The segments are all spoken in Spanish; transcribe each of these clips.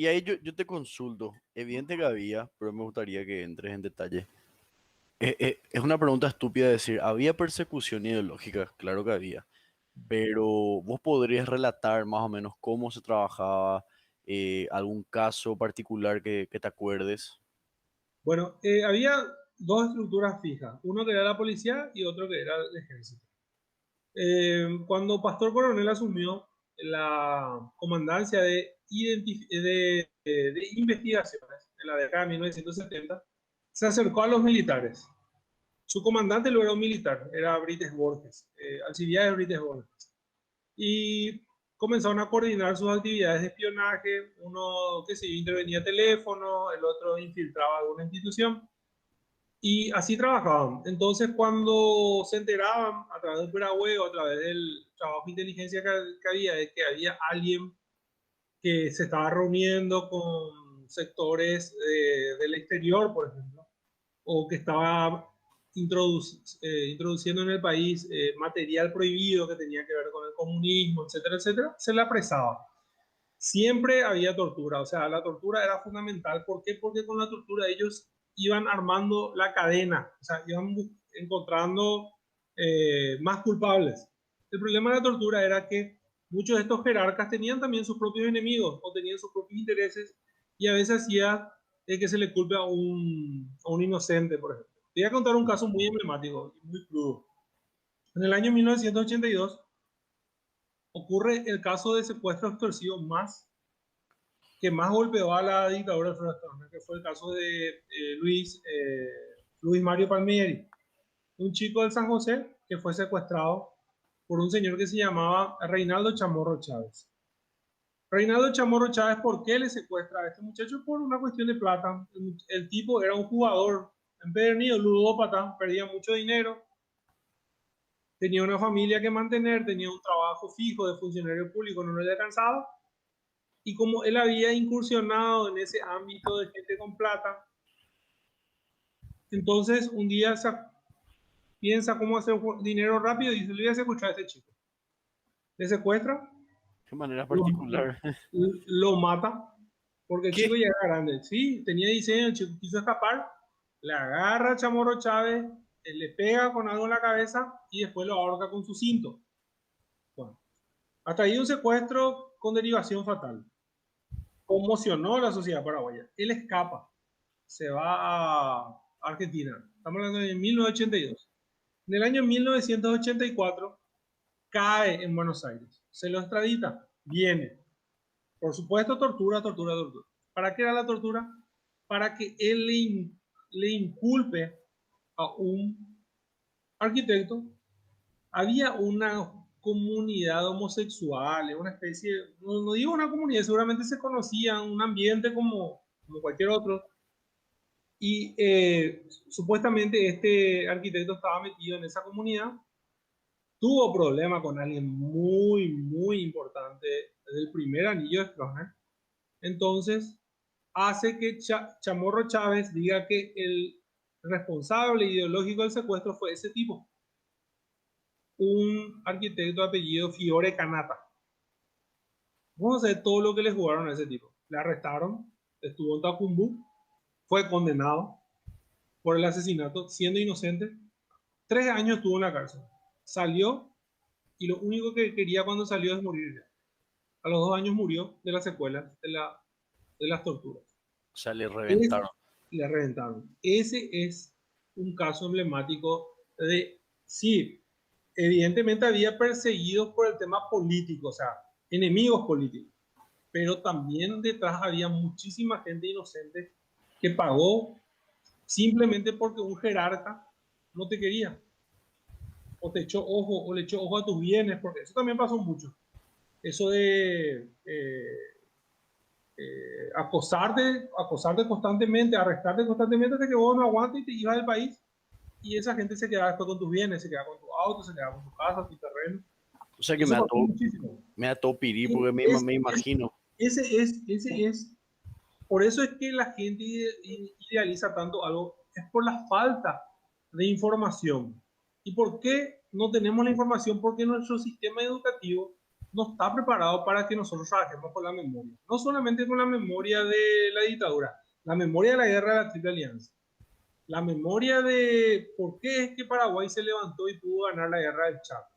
Y ahí yo te consulto, evidente que había, pero me gustaría que entres en detalle. Es una pregunta estúpida decir, ¿había persecución ideológica? Claro que había, pero vos podrías relatar más o menos cómo se trabajaba, algún caso particular que te acuerdes. Bueno, había dos estructuras fijas, uno que era la policía y otro que era el ejército. Cuando Pastor Coronel asumió la comandancia de investigaciones en la década de 1970, se acercó a los militares. Su comandante lo era un militar, era Brites Borges, Alcibiades Brites Borges. Y comenzaron a coordinar sus actividades de espionaje, uno que se intervenía teléfono, el otro infiltraba alguna institución, y así trabajaban. Entonces, cuando se enteraban a través del Paraguay o a través del trabajo de inteligencia que había, de que había alguien que se estaba reuniendo con sectores del exterior, por ejemplo, o que estaba introduciendo en el país material prohibido que tenía que ver con el comunismo, etcétera, etcétera, se le apresaba. Siempre había tortura, o sea, la tortura era fundamental. ¿Por qué? Porque con la tortura ellos iban armando la cadena, o sea, iban encontrando más culpables. El problema de la tortura era que muchos de estos jerarcas tenían también sus propios enemigos o tenían sus propios intereses y a veces hacía que se le culpe a un inocente, por ejemplo. Te voy a contar un caso muy emblemático y muy crudo. En el año 1982 ocurre el caso de secuestro extorsivo que más golpeó a la dictadura de Alfredo Stormer, que fue el caso de Luis Mario Palmieri, un chico del San José que fue secuestrado por un señor que se llamaba Reinaldo Chamorro Chávez. Reinaldo Chamorro Chávez, ¿por qué le secuestra a este muchacho? Por una cuestión de plata. El tipo era un jugador empedernido, ludópata, perdía mucho dinero, tenía una familia que mantener, tenía un trabajo fijo de funcionario público, no le alcanzaba. Y como él había incursionado en ese ámbito de gente con plata, entonces un día piensa cómo hacer dinero rápido y dice, le voy a secuestrar a este chico. Le secuestra, De manera lo, particular. lo mata, porque el chico ¿Qué? ya era grande. Sí, tenía 16 años, el chico quiso escapar, le agarra a Chamorro Chávez, le pega con algo en la cabeza y después lo ahorca con su cinto. Bueno, hasta ahí un secuestro con derivación fatal. Conmocionó a la sociedad paraguaya. Él escapa, se va a Argentina. Estamos hablando de 1982. En el año 1984 cae en Buenos Aires. Se lo extradita. Viene. Por supuesto, tortura, tortura, tortura. ¿Para qué era la tortura? Para que él le inculpe a un arquitecto. Había una comunidad homosexual, una especie, no digo una comunidad, seguramente se conocían, un ambiente como cualquier otro. Y supuestamente este arquitecto estaba metido en esa comunidad, tuvo problema con alguien muy, muy importante del primer anillo de Stroessner. Entonces, hace que Chamorro Chávez diga que el responsable ideológico del secuestro fue ese tipo, un arquitecto de apellido Fiore Canata. Vamos a ver todo lo que le jugaron a ese tipo. Le arrestaron, estuvo en Tacumbú, fue condenado por el asesinato, siendo inocente. 3 años estuvo en la cárcel. Salió y lo único que quería cuando salió es morir. A los 2 años murió de las secuelas de las torturas. O sea, le Es, reventaron. le reventaron. Ese es un caso emblemático de, sí, evidentemente había perseguidos por el tema político, o sea, enemigos políticos, pero también detrás había muchísima gente inocente que pagó simplemente porque un jerarca no te quería, o te echó ojo, o le echó ojo a tus bienes, porque eso también pasó mucho. Eso de acosarte constantemente, arrestarte constantemente hasta que vos no aguantes y te ibas del país. Y esa gente se quedaba después con tus bienes, se quedaba con tu auto, se quedaba con tu casa, tu terreno. O sea Y que eso pasó muchísimo. me da todo pirí Y porque me imagino. ese es, por eso es que la gente idealiza tanto algo, es por la falta de información. ¿Y por qué no tenemos la información? Porque nuestro sistema educativo no está preparado para que nosotros trabajemos con la memoria. No solamente con la memoria de la dictadura, la memoria de la guerra de la Triple Alianza, la memoria de por qué es que Paraguay se levantó y pudo ganar la guerra del Chaco,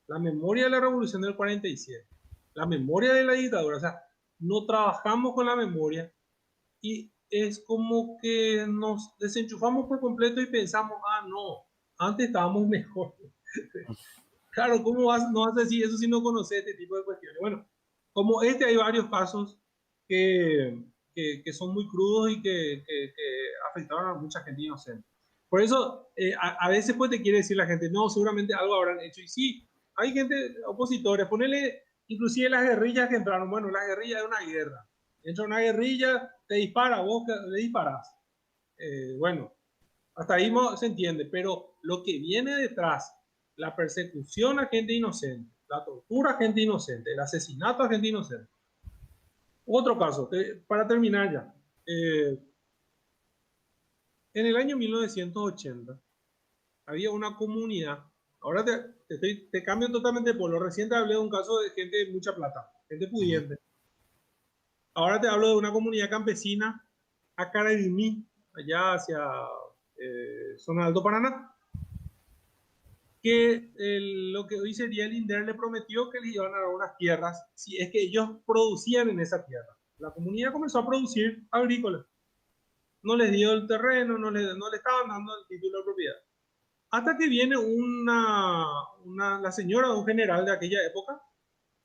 la memoria de la revolución del 47, la memoria de la dictadura. O sea, no trabajamos con la memoria y es como que nos desenchufamos por completo y pensamos, ah, no, antes estábamos mejor. Claro, ¿cómo no vas a decir eso si no conoces este tipo de cuestiones? Bueno, como este hay varios casos que son muy crudos y que afectaron a mucha gente inocente. Por eso, a veces pues te quiere decir la gente, no, seguramente algo habrán hecho. Y sí, hay gente, opositores, ponele inclusive las guerrillas que entraron. Bueno, la guerrilla es una guerra. Entra una guerrilla, te dispara, vos le disparás. Bueno, hasta ahí se entiende, pero lo que viene detrás, la persecución a gente inocente, la tortura a gente inocente, el asesinato a gente inocente. Otro caso, para terminar ya. En el año 1980 había una comunidad, ahora te cambio totalmente por lo reciente, hablé de un caso de gente de mucha plata, gente Ujú. pudiente. Ahora te hablo de una comunidad campesina a Carabimí, allá hacia zona de Alto Paraná, que lo que hoy sería el INDER le prometió que les iban a dar unas tierras si es que ellos producían en esa tierra. La comunidad comenzó a producir agrícola. No les dio el terreno, no le estaban dando el título de propiedad. Hasta que viene la señora de un general de aquella época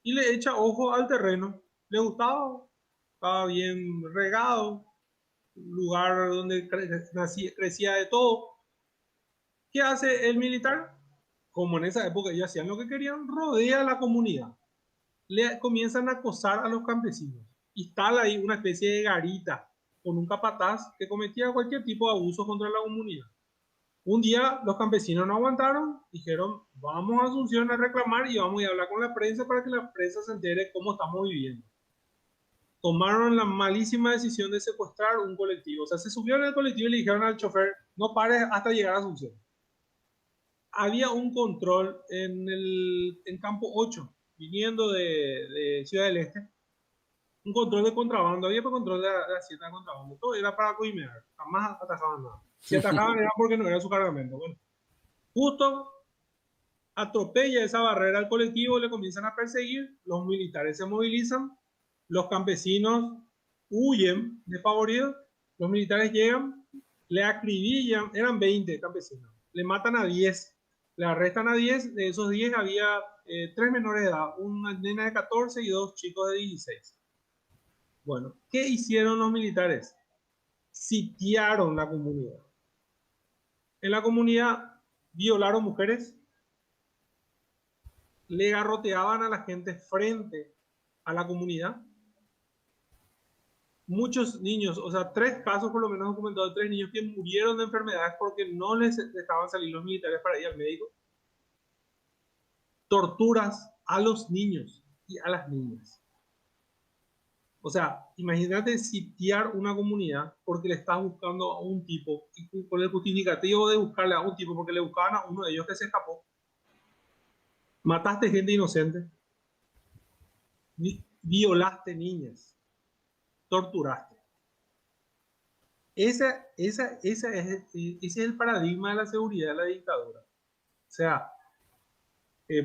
y le echa ojo al terreno. Le gustaba, estaba bien regado, lugar donde crecía de todo. ¿Qué hace el militar? Como en esa época ellos hacían lo que querían, rodea a la comunidad. Le comienzan a acosar a los campesinos. Instala ahí una especie de garita con un capataz que cometía cualquier tipo de abuso contra la comunidad. Un día los campesinos no aguantaron, dijeron, vamos a Asunción a reclamar y vamos a ir a hablar con la prensa para que la prensa se entere cómo estamos viviendo. Tomaron la malísima decisión de secuestrar un colectivo. O sea, se subieron al colectivo y le dijeron al chofer, no pares hasta llegar a Asunción. Había un control en Campo 8, viniendo de Ciudad del Este, un control de contrabando, había control de hacienda de contrabando, todo era para coimear, jamás atajaban nada. Si atajaban era porque no era su cargamento. Bueno, justo atropella esa barrera al colectivo, le comienzan a perseguir, los militares se movilizan, los campesinos huyen despavoridos, los militares llegan, le acribillan, eran 20 campesinos, le matan a 10, le arrestan a 10, de esos 10 había 3 menores de edad, una nena de 14 y 2 chicos de 16. Bueno, ¿qué hicieron los militares? Sitiaron la comunidad. En la comunidad violaron mujeres, le garroteaban a la gente frente a la comunidad. Muchos niños, o sea, 3 casos por lo menos documentados de 3 niños que murieron de enfermedades porque no les dejaban salir los militares para ir al médico. Torturas a los niños y a las niñas. O sea, imagínate sitiar una comunidad porque le estás buscando a un tipo y con el justificativo de buscarle a un tipo porque le buscaban a uno de ellos que se escapó. Mataste gente inocente, violaste niñas, torturaste. Ese es el paradigma de la seguridad de la dictadura. O sea,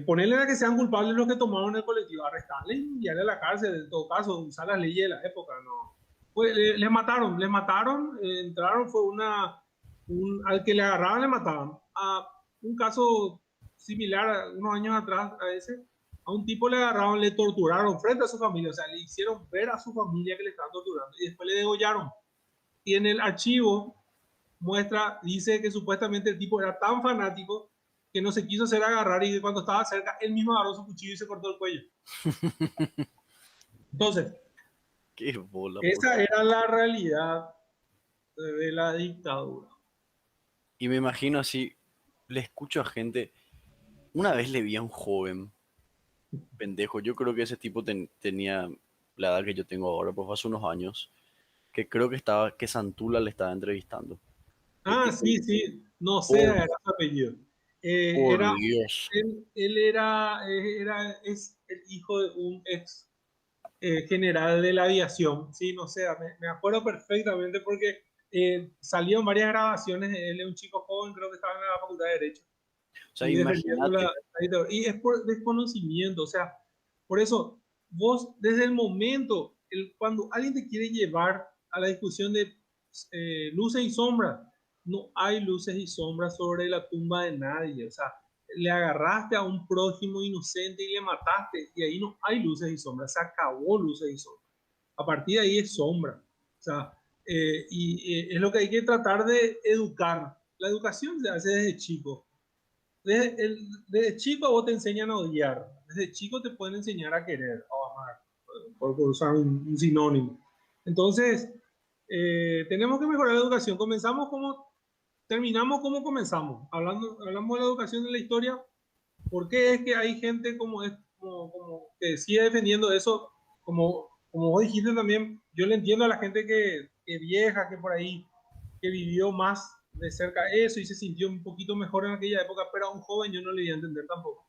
ponerle a que sean culpables los que tomaron el colectivo, arrestarles y enviarle a la cárcel, en todo caso, usar las leyes de la época, no. Pues les mataron, entraron, fue al que le agarraban le mataban. A un caso similar, unos años atrás a ese, a un tipo le agarraron, le torturaron frente a su familia, o sea, le hicieron ver a su familia que le estaban torturando y después le degollaron. Y en el archivo dice que supuestamente el tipo era tan fanático que no se quiso hacer agarrar y que cuando estaba cerca, él mismo agarró su cuchillo y se cortó el cuello. Entonces, Qué bola, por esa favor. era la realidad de la dictadura. Y me imagino así, le escucho a gente. Una vez le vi a un joven pendejo, yo creo que ese tipo tenía la edad que yo tengo ahora, pues fue hace unos años, que creo que Santula le estaba entrevistando. El Ah, tipo, sí, sí, no sé por, era su apellido. por Era, Dios. él era, es el hijo de un ex general de la aviación. Sí, no sé, me acuerdo perfectamente porque salieron varias grabaciones. Él es un chico joven, creo que estaba en la Facultad de Derecho O sea, y defendiendo imagínate, y es por desconocimiento, o sea, por eso vos desde el momento, cuando alguien te quiere llevar a la discusión de luces y sombras, no hay luces y sombras sobre la tumba de nadie, o sea, le agarraste a un prójimo inocente y le mataste, y ahí no hay luces y sombras, se acabó luces y sombras. A partir de ahí es sombra. O sea, es lo que hay que tratar de educar. La educación se hace desde chico. Desde chico vos te enseñan a odiar, desde chico te pueden enseñar a querer o a amar, por usar un sinónimo. Entonces, tenemos que mejorar la educación. Terminamos como comenzamos. Hablamos de la educación de la historia. ¿Por qué es que hay gente como que sigue defendiendo eso? Como vos dijiste también, yo le entiendo a la gente que vieja, que por ahí, que vivió más de cerca eso y se sintió un poquito mejor en aquella época, pero a un joven yo no le voy a entender tampoco.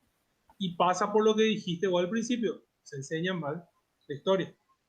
Y pasa por lo que dijiste vos al principio, se enseña mal la historia.